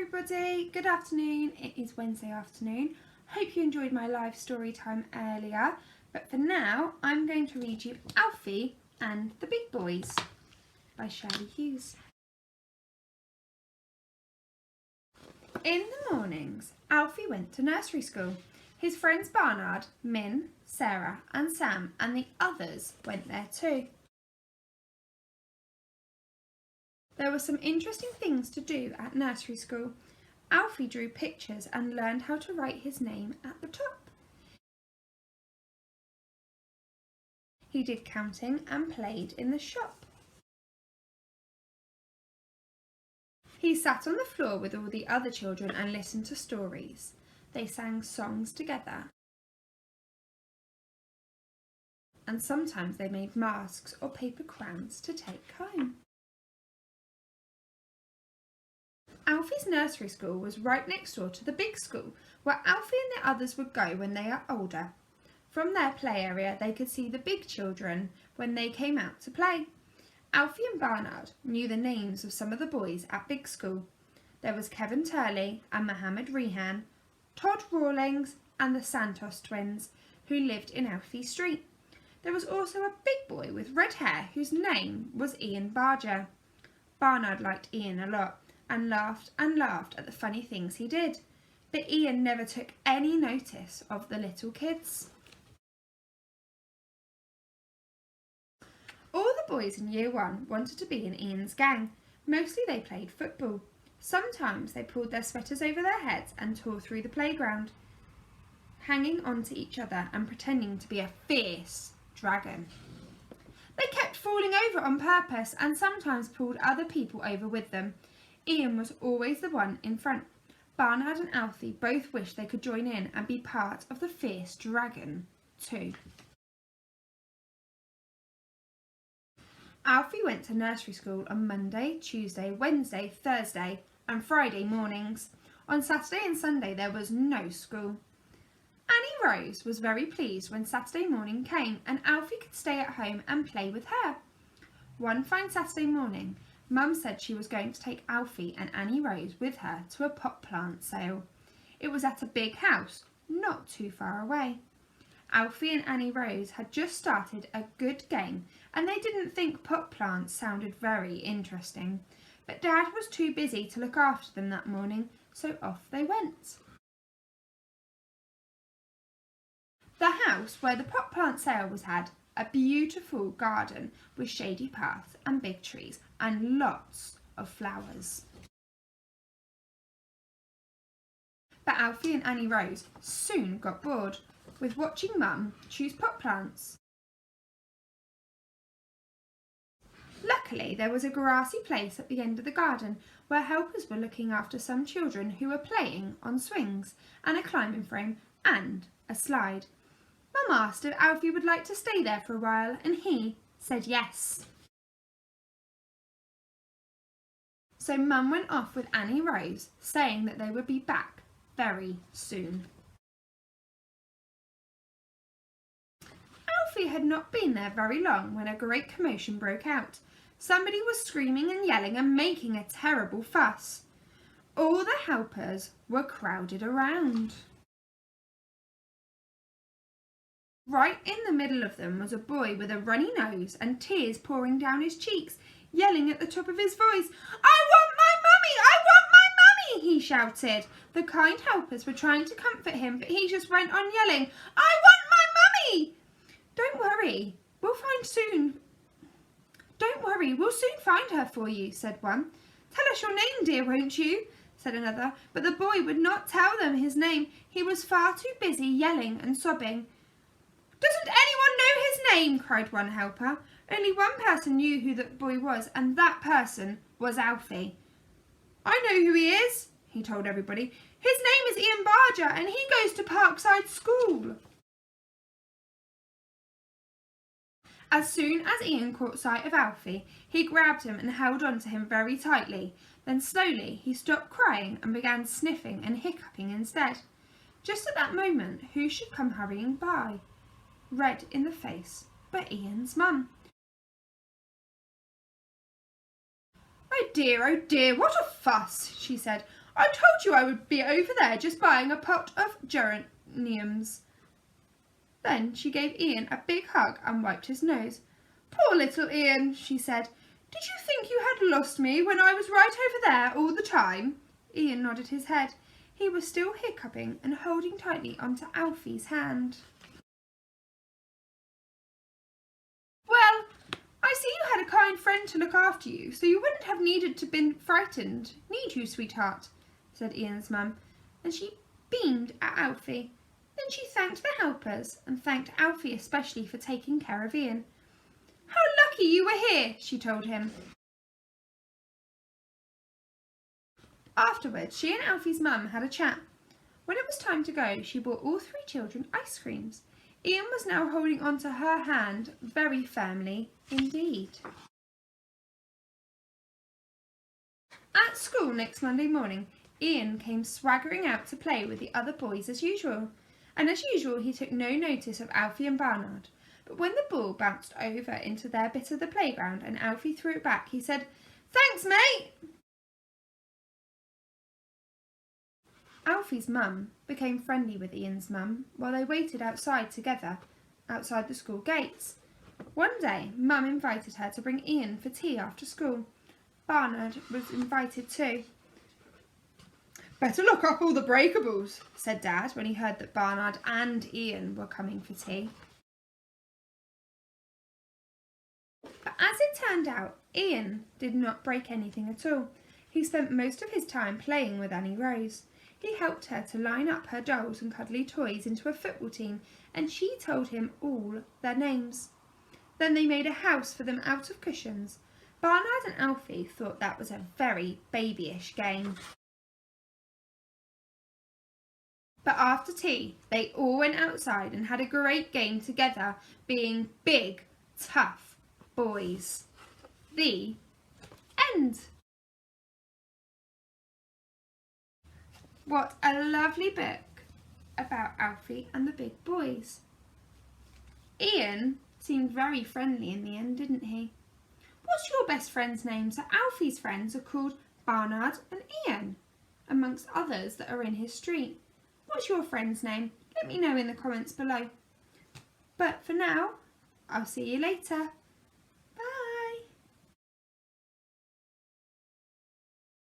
everybody, good afternoon. It is Wednesday afternoon. Hope you enjoyed my live story time earlier, but for now I'm going to read you Alfie and the Big Boys by Shirley Hughes. In the mornings, Alfie went to nursery school. His friends Barnard, Min, Sarah and Sam and the others went there too. There were some interesting things to do at nursery school. Alfie drew pictures and learned how to write his name at the top. He did counting and played in the shop. He sat on the floor with all the other children and listened to stories. They sang songs together. And sometimes they made masks or paper crowns to take home. Alfie's nursery school was right next door to the big school, where Alfie and the others would go when they are older. From their play area they could see the big children when they came out to play. Alfie and Barnard knew the names of some of the boys at big school. There was Kevin Turley and Mohammed Rehan, Todd Rawlings and the Santos twins, who lived in Alfie Street. There was also a big boy with red hair whose name was Ian Barger. Barnard liked Ian a lot and laughed at the funny things he did, but Ian never took any notice of the little kids. All the boys in year one wanted to be in Ian's gang. Mostly they played football. Sometimes they pulled their sweaters over their heads and tore through the playground, hanging onto each other and pretending to be a fierce dragon. They kept falling over on purpose and sometimes pulled other people over with them. Ian was always the one in front. Barnard and Alfie both wished they could join in and be part of the fierce dragon too. Alfie went to nursery school on Monday, Tuesday, Wednesday, Thursday and Friday mornings. On Saturday and Sunday there was no school. Annie Rose was very pleased when Saturday morning came and Alfie could stay at home and play with her. One fine Saturday morning, Mum said she was going to take Alfie and Annie Rose with her to a pot plant sale. It was at a big house, not too far away. Alfie and Annie Rose had just started a good game and they didn't think pot plants sounded very interesting. But Dad was too busy to look after them that morning, so off they went. The house where the pot plant sale was had, a beautiful garden with shady paths and big trees and lots of flowers. But Alfie and Annie Rose soon got bored with watching Mum choose pot plants. Luckily there was a grassy place at the end of the garden where helpers were looking after some children who were playing on swings and a climbing frame and a slide. Mum asked if Alfie would like to stay there for a while and he said yes. So Mum went off with Annie Rose, saying that they would be back very soon. Alfie had not been there very long when a great commotion broke out. Somebody was screaming and yelling and making a terrible fuss. All the helpers were crowded around. Right in the middle of them was a boy with a runny nose and tears pouring down his cheeks, yelling at the top of his voice, "I want my mummy! I want my mummy!" he shouted. The kind helpers were trying to comfort him, but he just went on yelling, "I want my mummy!" Don't worry, we'll soon find her for you," said one. "Tell us your name, dear, won't you?" said another, but the boy would not tell them his name. He was far too busy yelling and sobbing. "Doesn't anyone know his name?" cried one helper. Only one person knew who the boy was, and that person was Alfie. "I know who he is," he told everybody. "His name is Ian Barger and he goes to Parkside School." As soon as Ian caught sight of Alfie, he grabbed him and held on to him very tightly. Then slowly he stopped crying and began sniffing and hiccuping instead. Just at that moment, who should come hurrying by? Red in the face, but Ian's mum. "Oh dear, what a fuss," she said. I told you I would be over there just buying a pot of geraniums." Then she gave Ian a big hug and wiped his nose. "Poor little Ian," she said. "Did you think you had lost me when I was right over there all the time?" Ian nodded his head. He was still hiccuping and holding tightly onto Alfie's hand. "Well, I see you had a kind friend to look after you, so you wouldn't have needed to been frightened, need you, sweetheart?" said Ian's mum, and she beamed at Alfie. Then she thanked the helpers and thanked Alfie especially for taking care of Ian. "How lucky you were here," she told him. Afterwards, she and Alfie's mum had a chat. When it was time to go, she bought all three children ice creams. Ian was now holding on to her hand very firmly indeed. At school next Monday morning, Ian came swaggering out to play with the other boys as usual. And as usual, he took no notice of Alfie and Barnard. But when the ball bounced over into their bit of the playground and Alfie threw it back, he said, "Thanks, mate!" Alfie's mum became friendly with Ian's mum while they waited outside together, outside the school gates. One day, Mum invited her to bring Ian for tea after school. Barnard was invited too. "Better lock up all the breakables," said Dad when he heard that Barnard and Ian were coming for tea. But as it turned out, Ian did not break anything at all. He spent most of his time playing with Annie Rose. He helped her to line up her dolls and cuddly toys into a football team, and she told him all their names. Then they made a house for them out of cushions. Barnard and Alfie thought that was a very babyish game. But after tea, they all went outside and had a great game together, being big, tough boys. The end. What a lovely book about Alfie and the big boys. Ian seemed very friendly in the end, didn't he? What's your best friend's name? So Alfie's friends are called Barnard and Ian, amongst others that are in his street. What's your friend's name? Let me know in the comments below. But for now, I'll see you later.